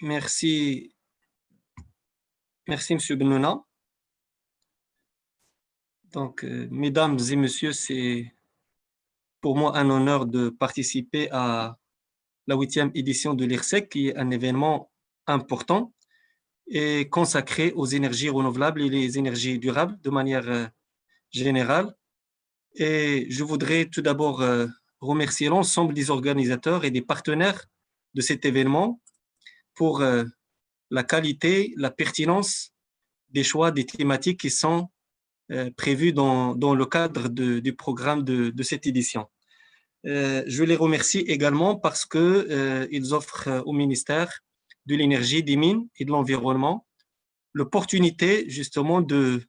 Merci, merci Monsieur Benouna. Donc, mesdames et messieurs, c'est pour moi un honneur de participer à la 8e édition de l'IRSEC, qui est un événement important et consacré aux énergies renouvelables et les énergies durables de manière générale. Et je voudrais tout d'abord remercier l'ensemble des organisateurs et des partenaires de cet événement pour la qualité, la pertinence des choix, des thématiques qui sont prévues dans le cadre du programme de cette édition. Je les remercie également parce qu'ils offrent au ministère de l'Énergie, des Mines et de l'Environnement l'opportunité justement de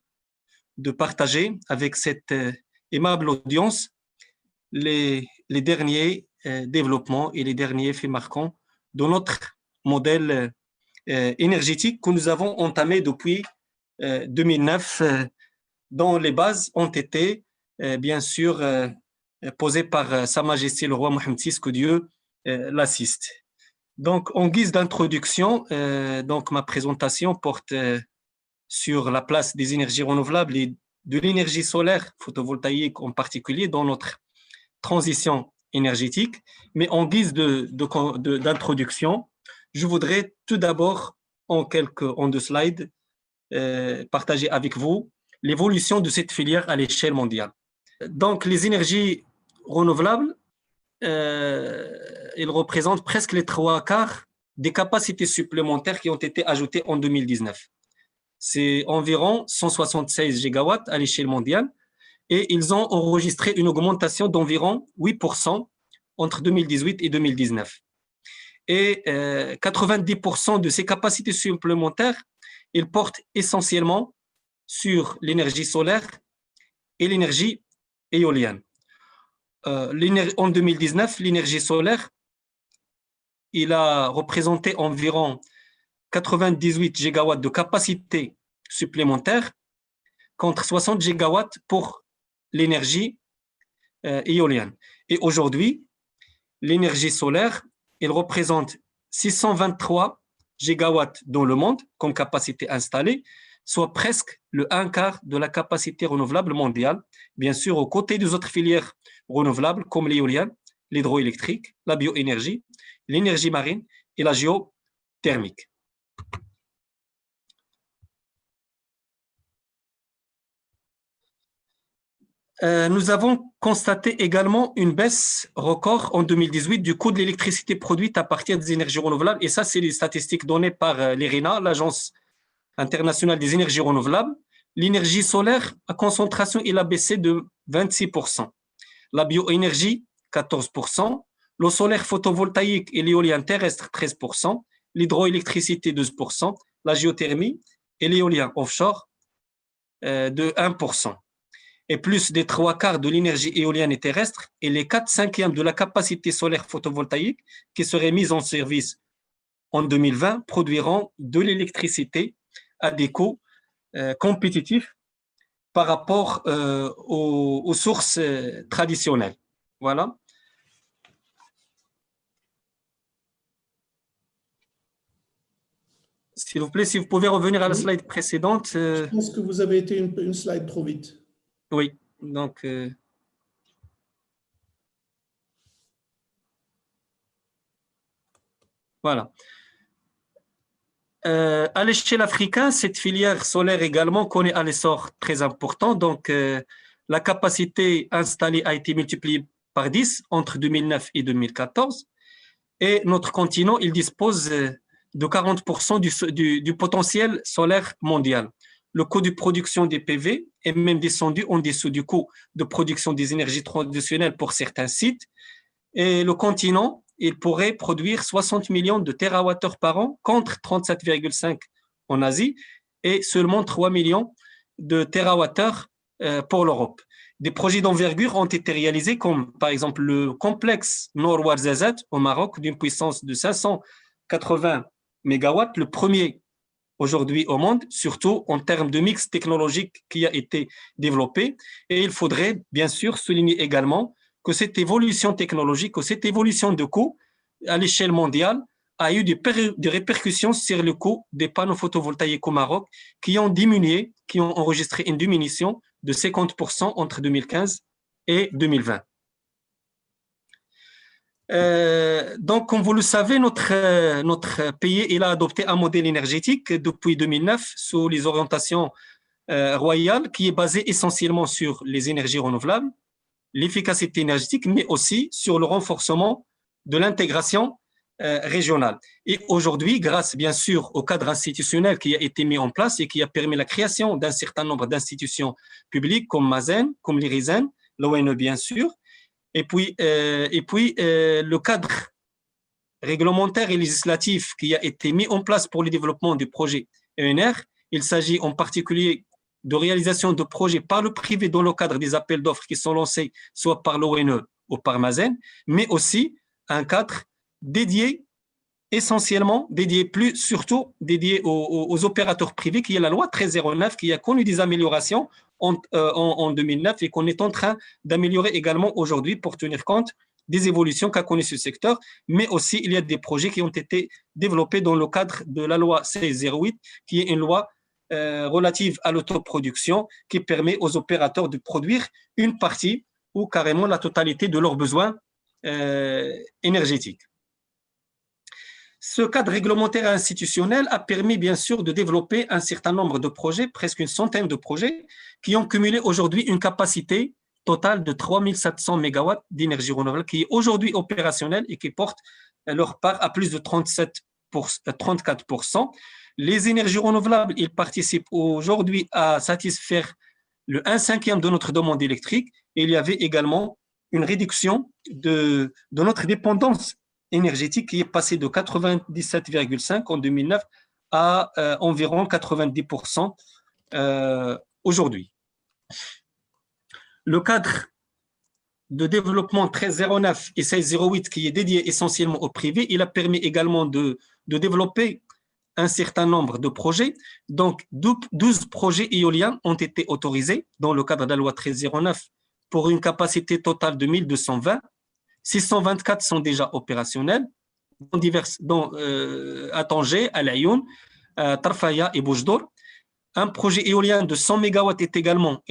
partager avec cette aimable audience les derniers développements et les derniers faits marquants de notre modèle énergétique que nous avons entamé depuis 2009, dont les bases ont été bien sûr posées par Sa Majesté le roi Mohammed VI, que Dieu l'assiste. Donc, en guise d'introduction, donc ma présentation porte sur la place des énergies renouvelables et de l'énergie solaire photovoltaïque en particulier dans notre transition énergétique. Mais en guise d'introduction, je voudrais tout d'abord, en 2 slides, partager avec vous l'évolution de cette filière à l'échelle mondiale. Donc, les énergies renouvelables, ils représentent presque les 3/4 des capacités supplémentaires qui ont été ajoutées en 2019. C'est environ 176 gigawatts à l'échelle mondiale et ils ont enregistré une augmentation d'environ 8% entre 2018 et 2019. Et 90% de ces capacités supplémentaires, ils portent essentiellement sur l'énergie solaire et l'énergie éolienne. En 2019, l'énergie solaire, il a représenté environ 98 gigawatts de capacité supplémentaire contre 60 gigawatts pour l'énergie éolienne. Et aujourd'hui, l'énergie solaire, elle représente 623 gigawatts dans le monde comme capacité installée, soit presque le 1/4 de la capacité renouvelable mondiale, bien sûr aux côtés des autres filières renouvelables comme l'éolienne, l'hydroélectrique, la bioénergie, l'énergie marine et la géothermique. Nous avons constaté également une baisse record en 2018 du coût de l'électricité produite à partir des énergies renouvelables. Et ça, c'est les statistiques données par l'ERINA, l'Agence internationale des énergies renouvelables. L'énergie solaire, à concentration, il a baissé de 26%. La bioénergie, 14%. Le solaire photovoltaïque et l'éolien terrestre, 13%. L'hydroélectricité, 12%. La géothermie et l'éolien offshore, de 1%. Et plus des 3/4 de l'énergie éolienne et terrestre et les 4/5 de la capacité solaire photovoltaïque qui serait mise en service en 2020 produiront de l'électricité à des coûts compétitifs par rapport aux sources traditionnelles. Voilà. S'il vous plaît, si vous pouvez revenir à la slide précédente. Je pense que vous avez été une slide trop vite. Oui, donc voilà. À l'échelle africaine, cette filière solaire également connaît un essor très important. Donc, la capacité installée a été multipliée par 10 entre 2009 et 2014. Et notre continent, il dispose de 40% du potentiel solaire mondial. Le coût de production des PV est même descendu en dessous du coût de production des énergies traditionnelles pour certains sites. Et le continent, il pourrait produire 60 millions de térawattheures par an contre 37,5 en Asie et seulement 3 millions de térawattheures pour l'Europe. Des projets d'envergure ont été réalisés comme par exemple le complexe Nord Ouarzazate au Maroc d'une puissance de 580 mégawatts, le premier aujourd'hui au monde, surtout en termes de mix technologique qui a été développé. Et il faudrait bien sûr souligner également que cette évolution technologique, que cette évolution de coûts à l'échelle mondiale a eu des répercussions sur le coût des panneaux photovoltaïques au Maroc qui ont diminué, qui ont enregistré une diminution de 50% entre 2015 et 2020. Donc, comme vous le savez, notre pays il a adopté un modèle énergétique depuis 2009 sous les orientations royales qui est basé essentiellement sur les énergies renouvelables, l'efficacité énergétique, mais aussi sur le renforcement de l'intégration régionale. Et aujourd'hui, grâce bien sûr au cadre institutionnel qui a été mis en place et qui a permis la création d'un certain nombre d'institutions publiques comme Mazen, comme l'IRISEN, l'ONE bien sûr, et puis le cadre réglementaire et législatif qui a été mis en place pour le développement du projet ENR. Il s'agit en particulier de réalisation de projets par le privé dans le cadre des appels d'offres qui sont lancés soit par l'ONE ou par Mazen, mais aussi un cadre dédié essentiellement, surtout dédié aux opérateurs privés, qui est la loi 1309 qui a connu des améliorations en 2009 et qu'on est en train d'améliorer également aujourd'hui pour tenir compte des évolutions qu'a connu ce secteur, mais aussi il y a des projets qui ont été développés dans le cadre de la loi 1608, qui est une loi relative à l'autoproduction qui permet aux opérateurs de produire une partie ou carrément la totalité de leurs besoins énergétiques. Ce cadre réglementaire et institutionnel a permis bien sûr de développer un certain nombre de projets, presque une centaine de projets, qui ont cumulé aujourd'hui une capacité totale de 3700 MW d'énergie renouvelable qui est aujourd'hui opérationnelle et qui porte leur part à plus de 34%. Les énergies renouvelables, ils participent aujourd'hui à satisfaire le 1/5 de notre demande électrique et il y avait également une réduction de notre dépendance énergétique qui est passée de 97,5 en 2009 à environ 90% aujourd'hui. Le cadre de développement 1309 et 1608 qui est dédié essentiellement au privé, il a permis également de développer un certain nombre de projets. Donc, 12 projets éoliens ont été autorisés dans le cadre de la loi 1309 pour une capacité totale de 1220. 624 sont déjà opérationnels, dont à Tanger, à Laayoune, Tarfaya et Boujdour. Un projet éolien de 100 MW est également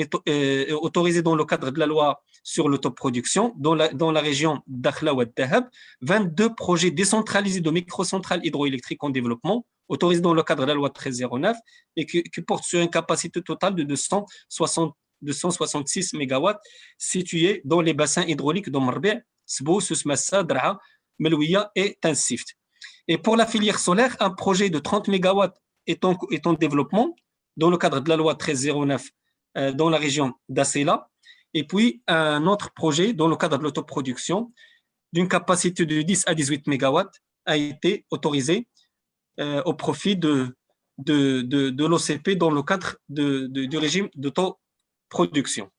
autorisé dans le cadre de la loi sur l'autoproduction dans la région d'Akhla ou Dahab. 22 projets décentralisés de microcentrales hydroélectriques en développement, autorisés dans le cadre de la loi 1309 et qui portent sur une capacité totale de 266 MW situés dans les bassins hydrauliques d'Omrbi, Sbou, Susmassa, Draa, Melouia et Tansift. Et pour la filière solaire, un projet de 30 MW est en développement dans le cadre de la loi 1309 dans la région d'Assela, et puis un autre projet dans le cadre de l'autoproduction d'une capacité de 10 à 18 MW a été autorisé au profit de l'OCP dans le cadre du régime d'autoproduction.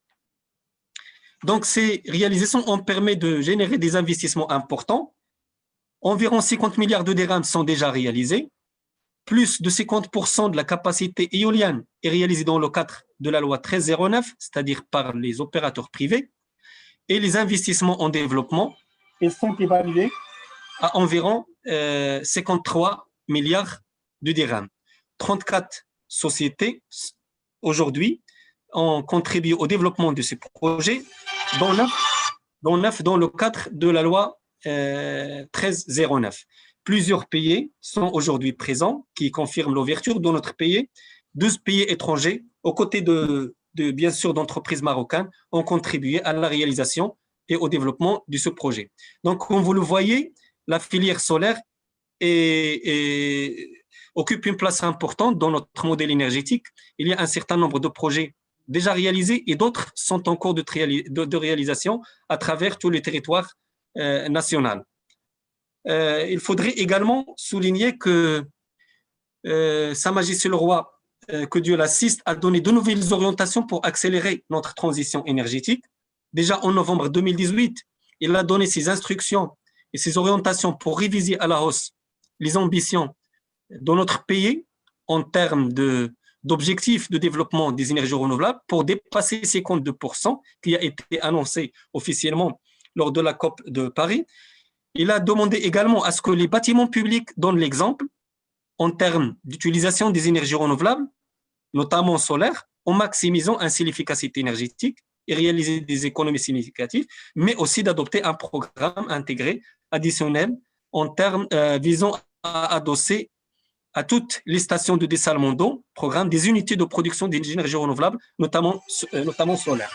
Donc, ces réalisations ont permis de générer des investissements importants. Environ 50 milliards de dirhams sont déjà réalisés. Plus de 50% de la capacité éolienne est réalisée dans le cadre de la loi 1309, c'est-à-dire par les opérateurs privés. Et les investissements en développement, ils sont évalués à environ 53 milliards de dirhams. 34 sociétés aujourd'hui ont contribué au développement de ces projets, dont 9 dans le cadre de la loi 1309. Plusieurs pays sont aujourd'hui présents qui confirment l'ouverture de notre pays. 12 pays étrangers, aux côtés de bien sûr d'entreprises marocaines, ont contribué à la réalisation et au développement de ce projet. Donc, comme vous le voyez, la filière solaire occupe une place importante dans notre modèle énergétique. Il y a un certain nombre de projets déjà réalisés et d'autres sont en cours de réalisation à travers tous les territoires nationaux. Il faudrait également souligner que Sa Majesté le Roi, que Dieu l'assiste, a donné de nouvelles orientations pour accélérer notre transition énergétique. Déjà en novembre 2018, il a donné ses instructions et ses orientations pour réviser à la hausse les ambitions de notre pays en termes d'objectifs de développement des énergies renouvelables pour dépasser 52% qui a été annoncé officiellement lors de la COP de Paris. Il a demandé également à ce que les bâtiments publics donnent l'exemple en termes d'utilisation des énergies renouvelables, notamment solaires, en maximisant ainsi l'efficacité énergétique et réaliser des économies significatives, mais aussi d'adopter un programme intégré additionnel en termes visant à adosser à toutes les stations de dessalement d'eau, programme des unités de production d'énergie renouvelable, notamment solaire.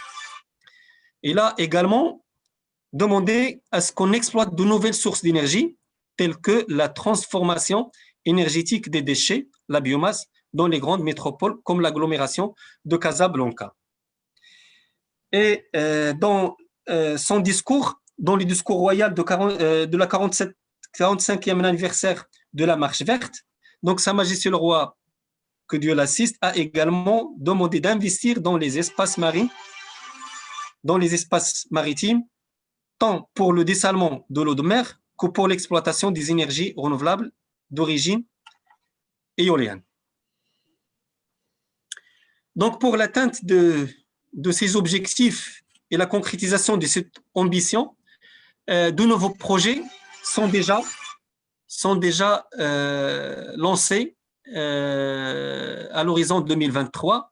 Il a également demandé à ce qu'on exploite de nouvelles sources d'énergie, telles que la transformation énergétique des déchets, la biomasse, dans les grandes métropoles comme l'agglomération de Casablanca. Et dans son discours, dans le discours royal de la 45e anniversaire de la Marche verte, donc Sa Majesté le Roi, que Dieu l'assiste, a également demandé d'investir dans les espaces marins, dans les espaces maritimes, tant pour le dessalement de l'eau de mer que pour l'exploitation des énergies renouvelables d'origine éolienne. Donc, pour l'atteinte de ces objectifs et la concrétisation de cette ambition, de nouveaux projets sont déjà lancés à l'horizon 2023.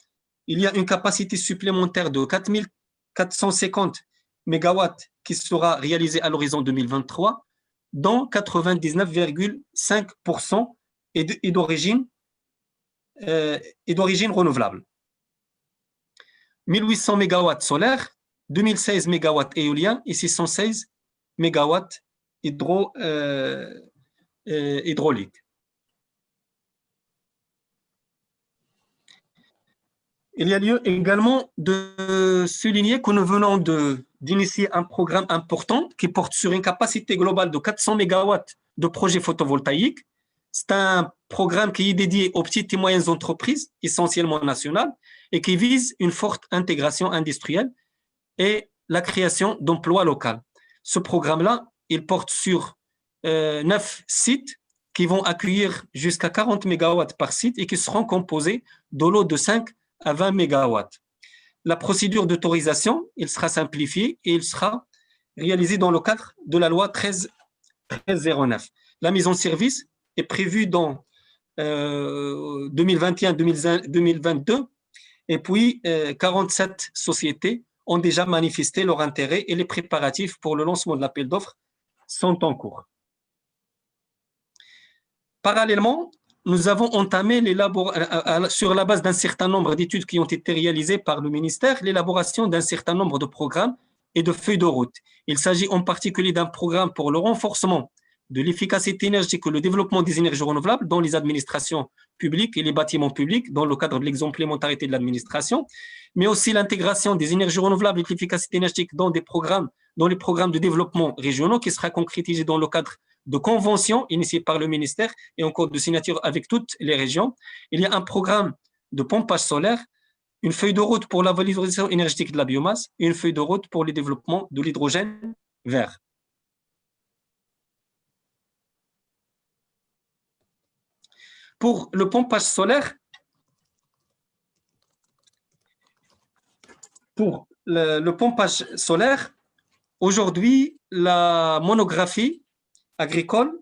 Il y a une capacité supplémentaire de 4450 MW qui sera réalisée à l'horizon 2023, dont 99,5% est d'origine renouvelable. 1800 MW solaires, 2016 MW éoliens et 616 MW hydrauliques. Il y a lieu également de souligner que nous venons d'initier un programme important qui porte sur une capacité globale de 400 MW de projets photovoltaïques. C'est un programme qui est dédié aux petites et moyennes entreprises, essentiellement nationales, et qui vise une forte intégration industrielle et la création d'emplois locaux. Ce programme-là, il porte sur 9 sites qui vont accueillir jusqu'à 40 MW par site et qui seront composés de lots de 5 à 20 MW. La procédure d'autorisation, il sera simplifiée et il sera réalisé dans le cadre de la loi 1309. La mise en service est prévue dans 2021-2022 et puis 47 sociétés ont déjà manifesté leur intérêt et les préparatifs pour le lancement de l'appel d'offres sont en cours. Parallèlement, nous avons entamé sur la base d'un certain nombre d'études qui ont été réalisées par le ministère, l'élaboration d'un certain nombre de programmes et de feuilles de route. Il s'agit en particulier d'un programme pour le renforcement de l'efficacité énergétique et le développement des énergies renouvelables dans les administrations publiques et les bâtiments publics dans le cadre de l'exemplémentarité de l'administration, mais aussi l'intégration des énergies renouvelables et de l'efficacité énergétique dans les programmes de développement régionaux qui sera concrétisé dans le cadre de conventions initiées par le ministère et en cours de signature avec toutes les régions. Il y a un programme de pompage solaire, une feuille de route pour la valorisation énergétique de la biomasse et une feuille de route pour le développement de l'hydrogène vert. Pour le pompage solaire, aujourd'hui, la monographie agricole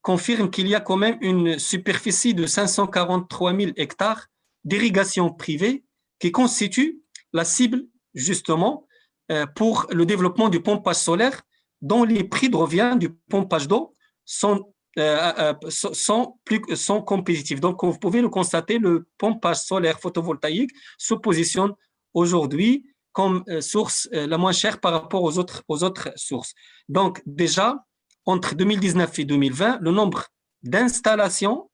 confirme qu'il y a quand même une superficie de 543 000 hectares d'irrigation privée qui constitue la cible justement pour le développement du pompage solaire dont les prix de revient du pompage d'eau sont compétitifs. Donc, vous pouvez le constater, le pompage solaire photovoltaïque se positionne aujourd'hui comme source la moins chère par rapport aux autres sources. Donc, déjà, entre 2019 et 2020, le nombre d'installations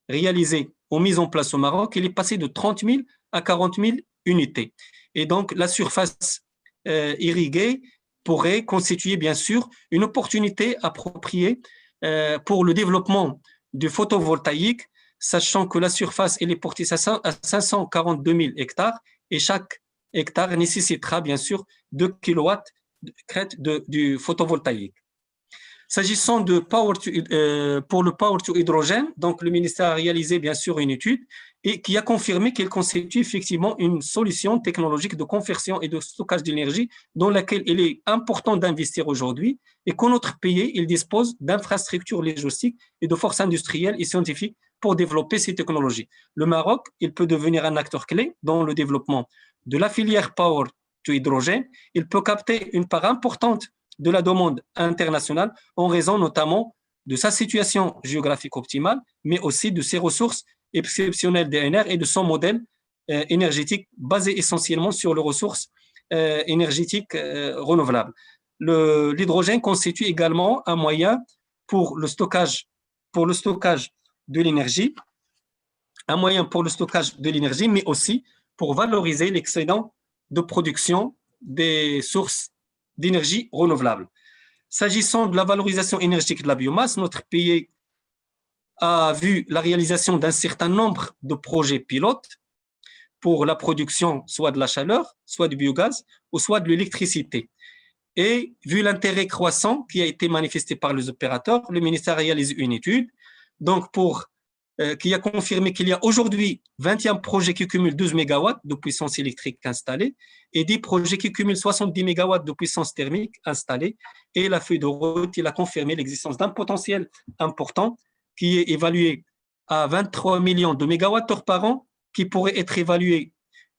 réalisées ou mises en place au Maroc, il est passé de 30 000 à 40 000 unités. Et donc, la surface irriguée pourrait constituer, bien sûr, une opportunité appropriée pour le développement du photovoltaïque, sachant que la surface elle est portée à 542 000 hectares et chaque hectare nécessitera, bien sûr, 2 kW du photovoltaïque. S'agissant de pour le power to hydrogène, donc le ministère a réalisé bien sûr une étude et qui a confirmé qu'elle constitue effectivement une solution technologique de conversion et de stockage d'énergie dans laquelle il est important d'investir aujourd'hui et que notre pays il dispose d'infrastructures logistiques et de forces industrielles et scientifiques pour développer ces technologies. Le Maroc, il peut devenir un acteur clé dans le développement de la filière Power to Hydrogène. Il peut capter une part importante de la demande internationale en raison notamment de sa situation géographique optimale, mais aussi de ses ressources exceptionnelles d'ENR et de son modèle énergétique basé essentiellement sur les ressources énergétiques renouvelables. L'hydrogène constitue également un moyen pour le stockage de l'énergie, mais aussi pour valoriser l'excédent de production des sources d'énergie renouvelables. S'agissant de la valorisation énergétique de la biomasse, notre pays a vu la réalisation d'un certain nombre de projets pilotes pour la production soit de la chaleur, soit du biogaz, ou soit de l'électricité. Et vu l'intérêt croissant qui a été manifesté par les opérateurs, le ministère a réalisé une étude qui a confirmé qu'il y a aujourd'hui 21 projets qui cumulent 12 MW de puissance électrique installée et 10 projets qui cumulent 70 MW de puissance thermique installée. Et la feuille de route, il a confirmé l'existence d'un potentiel important qui est évalué à 23 millions de mégawattheures par an, qui pourrait être évalué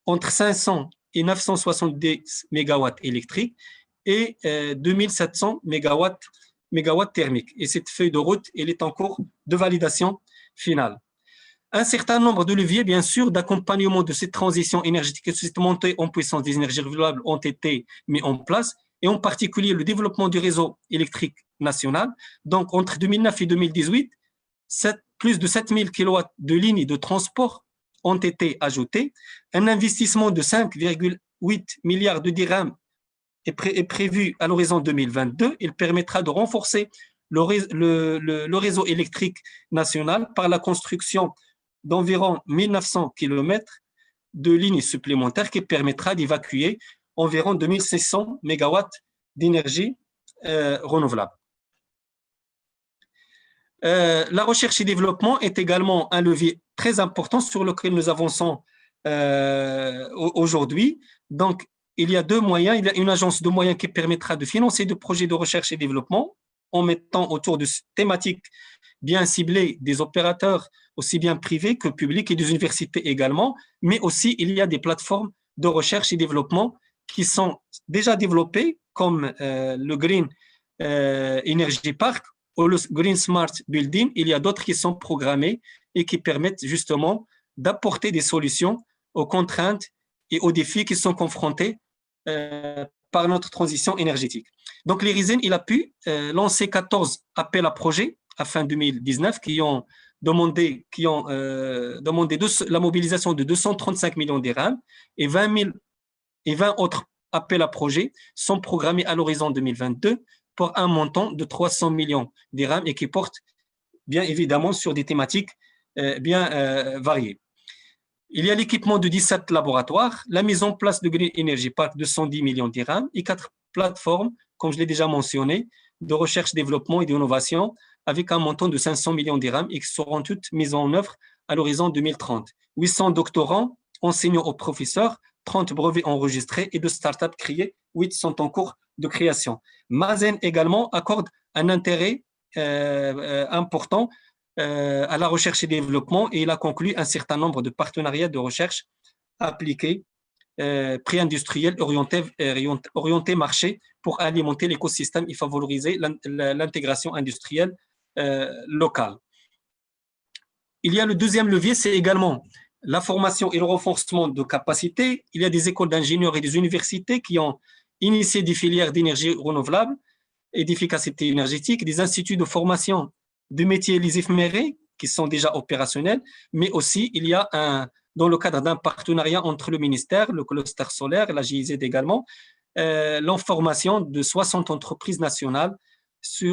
entre 500 et 970 MW électriques et 2700 MW thermiques. Et cette feuille de route, elle est en cours de validation finale. Un certain nombre de leviers, bien sûr, d'accompagnement de cette transition énergétique et de cette montée en puissance des énergies renouvelables ont été mis en place, et en particulier le développement du réseau électrique national. Donc, entre 2009 et 2018, plus de 7000 kW de lignes de transport ont été ajoutés. Un investissement de 5,8 milliards de dirhams est prévu à l'horizon 2022. Il permettra de renforcer le réseau électrique national par la construction d'environ 1900 km de lignes supplémentaires qui permettra d'évacuer environ 2600 MW d'énergie renouvelable. La recherche et développement est également un levier très important sur lequel nous avançons aujourd'hui. Donc, il y a deux moyens. Il y a une agence de moyens qui permettra de financer des projets de recherche et développement en mettant autour de thématiques bien ciblées des opérateurs aussi bien privés que publics et des universités également, mais aussi il y a des plateformes de recherche et développement qui sont déjà développées comme le Green Energy Park ou le Green Smart Building. Il y a d'autres qui sont programmées et qui permettent justement d'apporter des solutions aux contraintes et aux défis qui sont confrontés par notre transition énergétique. Donc, l'IRISEN, il a pu lancer 14 appels à projets à fin 2019 qui ont demandé la mobilisation de 235 millions de dirhams et 20 autres appels à projets sont programmés à l'horizon 2022 pour un montant de 300 millions de dirhams et qui portent bien évidemment sur des thématiques bien variées. Il y a l'équipement de 17 laboratoires, la mise en place de Green Energy Park de 110 millions de dirhams et 4 plateformes, comme je l'ai déjà mentionné, de recherche, développement et d'innovation avec un montant de 500 millions de dirhams et qui seront toutes mises en œuvre à l'horizon 2030. 800 doctorants, enseignants aux professeurs, 30 brevets enregistrés et 2 startups créées, 8 sont en cours de création. Mazen également accorde un intérêt important à la recherche et développement et il a conclu un certain nombre de partenariats de recherche appliqués, pré-industriels, orientés marché pour alimenter l'écosystème et favoriser l'intégration industrielle locale. Il y a le deuxième levier, c'est également la formation et le renforcement de capacités. Il y a des écoles d'ingénieurs et des universités qui ont initié des filières d'énergie renouvelable et d'efficacité énergétique, des instituts de formation de métiers les éphémérés qui sont déjà opérationnels, mais aussi il y a dans le cadre d'un partenariat entre le ministère, le cluster solaire, la GIZ également, l'information de 60 entreprises nationales qui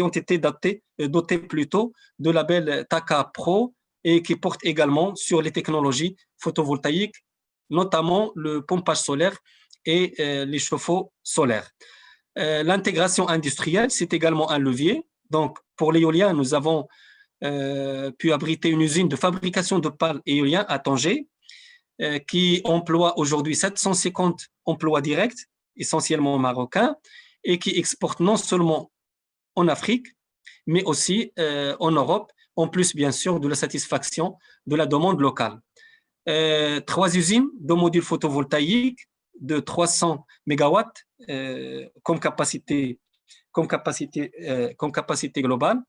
ont été dotées plutôt de label TACA Pro et qui portent également sur les technologies photovoltaïques, notamment le pompage solaire et les chauffe-eau solaires. L'intégration industrielle, c'est également un levier. Donc, pour l'éolien, nous avons pu abriter une usine de fabrication de pales éoliennes à Tanger, qui emploie aujourd'hui 750 emplois directs, essentiellement marocains, et qui exporte non seulement en Afrique, mais aussi en Europe, en plus, bien sûr, de la satisfaction de la demande locale. 3 usines de modules photovoltaïques de 300 MW comme capacité globale,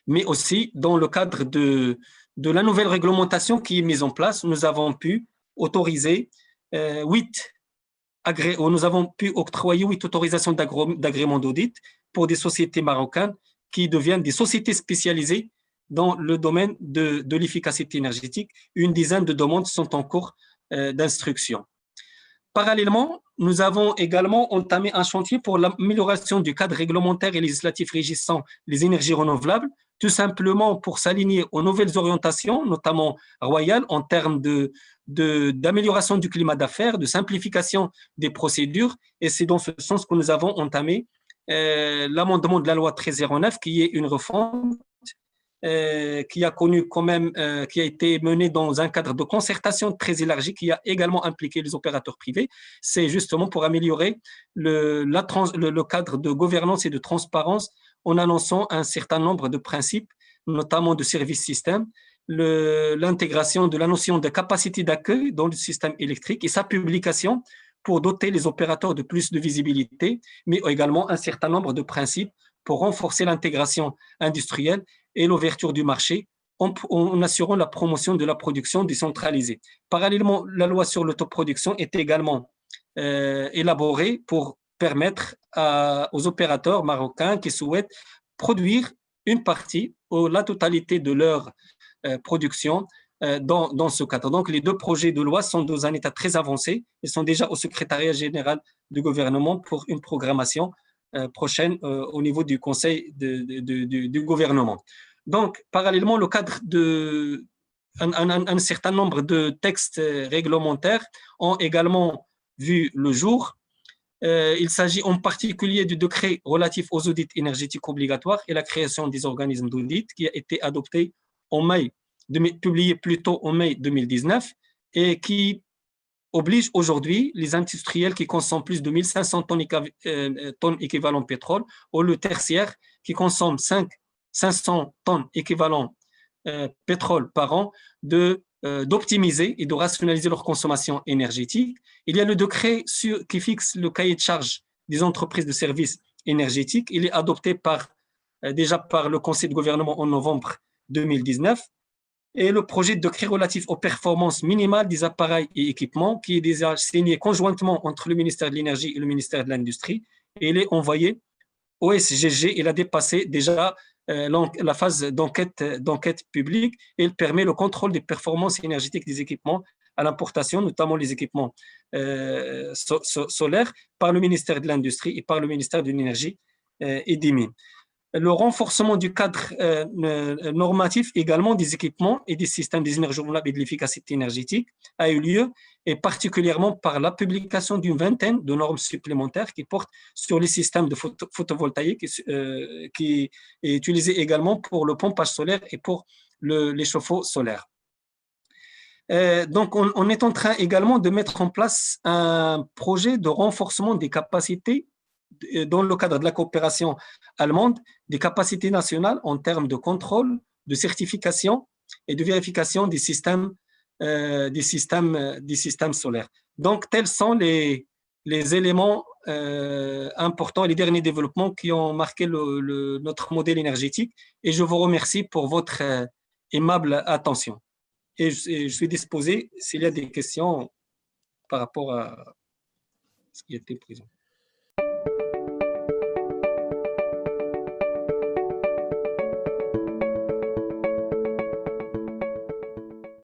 mais aussi dans le cadre de la nouvelle réglementation qui est mise en place, nous avons pu autoriser nous avons pu octroyer 8 autorisations d'agrément d'audit pour des sociétés marocaines qui deviennent des sociétés spécialisées dans le domaine de l'efficacité énergétique. Une dizaine de demandes sont en cours d'instruction. Parallèlement, nous avons également entamé un chantier pour l'amélioration du cadre réglementaire et législatif régissant les énergies renouvelables, tout simplement pour s'aligner aux nouvelles orientations, notamment royales, en termes d'amélioration du climat d'affaires, de simplification des procédures. Et c'est dans ce sens que nous avons entamé l'amendement de la loi 1309, qui est une refonte qui a connu quand même, qui a été menée dans un cadre de concertation très élargi, qui a également impliqué les opérateurs privés. C'est justement pour améliorer le cadre de gouvernance et de transparence en annonçant un certain nombre de principes, notamment de service système, l'intégration de la notion de capacité d'accueil dans le système électrique et sa publication pour doter les opérateurs de plus de visibilité, mais également un certain nombre de principes pour renforcer l'intégration industrielle et l'ouverture du marché en assurant la promotion de la production décentralisée. Parallèlement, la loi sur l'autoproduction est également élaborée pour permettre aux opérateurs marocains qui souhaitent produire une partie ou la totalité de leur production dans ce cadre. Donc, les 2 projets de loi sont dans un état très avancé et sont déjà au secrétariat général du gouvernement pour une programmation prochaine au niveau du conseil du gouvernement. Donc, parallèlement, le cadre un certain nombre de textes réglementaires ont également vu le jour. Il s'agit en particulier du décret relatif aux audits énergétiques obligatoires et la création des organismes d'audit qui a été adopté publié plutôt en mai 2019 et qui oblige aujourd'hui les industriels qui consomment plus de 1500 tonnes équivalent pétrole ou le tertiaire qui consomme 500 tonnes équivalent pétrole par an d'optimiser et de rationaliser leur consommation énergétique. Il y a le décret qui fixe le cahier de charges des entreprises de services énergétiques. Il est adopté déjà par le Conseil de gouvernement en novembre 2019. Et le projet de décret relatif aux performances minimales des appareils et équipements qui est déjà signé conjointement entre le ministère de l'Énergie et le ministère de l'Industrie. Et il est envoyé au SGG. Il a dépassé déjà la phase d'enquête publique et il permet le contrôle des performances énergétiques des équipements à l'importation, notamment les équipements solaires, par le ministère de l'Industrie et par le ministère de l'Énergie et des Mines. Le renforcement du cadre normatif également des équipements et des systèmes des énergies renouvelables et de l'efficacité énergétique a eu lieu, et particulièrement par la publication d'une vingtaine de normes supplémentaires qui portent sur les systèmes de photovoltaïque qui est utilisé également pour le pompage solaire et pour les chauffe-eau solaires. Donc, on est en train également de mettre en place un projet de renforcement des capacités dans le cadre de la coopération allemande, des capacités nationales en termes de contrôle, de certification et de vérification des systèmes solaires. Donc, tels sont les éléments importants, les derniers développements qui ont marqué notre modèle énergétique. Et je vous remercie pour votre aimable attention. Et je suis disposé s'il y a des questions par rapport à ce qui a été présent.